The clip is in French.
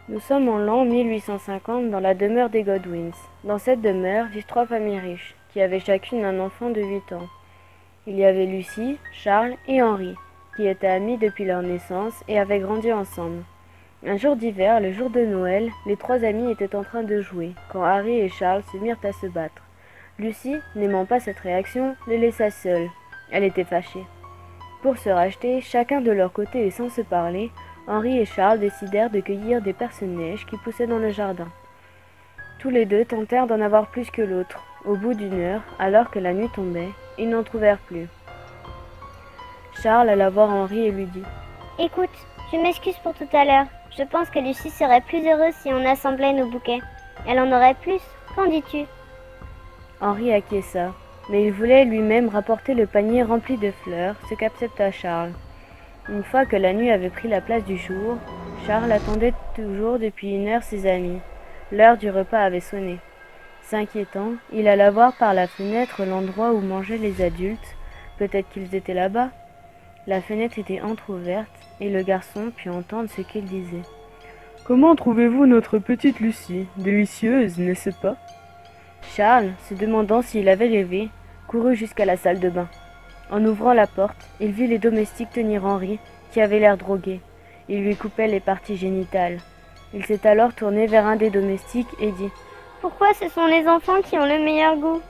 Nous sommes en l'an 1850 dans la demeure des Godwins. Dans cette demeure vivent trois familles riches, qui avaient chacune un enfant de 8 ans. Il y avait Lucie, Charles et Henri, qui étaient amis depuis leur naissance et avaient grandi ensemble. Un jour d'hiver, le jour de Noël, les trois amis étaient en train de jouer, quand Harry et Charles se mirent à se battre. Lucie, n'aimant pas cette réaction, les laissa seuls. Elle était fâchée. Pour se racheter, chacun de leur côté et sans se parler, Henri et Charles décidèrent de cueillir des perce-neige qui poussaient dans le jardin. Tous les deux tentèrent d'en avoir plus que l'autre. Au bout d'une heure, alors que la nuit tombait, ils n'en trouvèrent plus. Charles alla voir Henri et lui dit: Écoute, je m'excuse pour tout à l'heure. Je pense que Lucie serait plus heureuse si on assemblait nos bouquets. Elle en aurait plus, qu'en dis-tu? Henri acquiesça, mais il voulait lui-même rapporter le panier rempli de fleurs, ce qu'accepta Charles. Une fois que la nuit avait pris la place du jour, Charles attendait toujours depuis une heure ses amis. L'heure du repas avait sonné. S'inquiétant, il alla voir par la fenêtre l'endroit où mangeaient les adultes. Peut-être qu'ils étaient là-bas. La fenêtre était entr'ouverte et le garçon put entendre ce qu'il disait. Comment trouvez-vous notre petite Lucie? Délicieuse, n'est-ce pas? Charles, se demandant s'il avait rêvé, courut jusqu'à la salle de bain. En ouvrant la porte, il vit les domestiques tenir Henri, qui avait l'air drogué. Il lui coupait les parties génitales. Il s'est alors tourné vers un des domestiques et dit: Pourquoi ce sont les enfants qui ont le meilleur goût?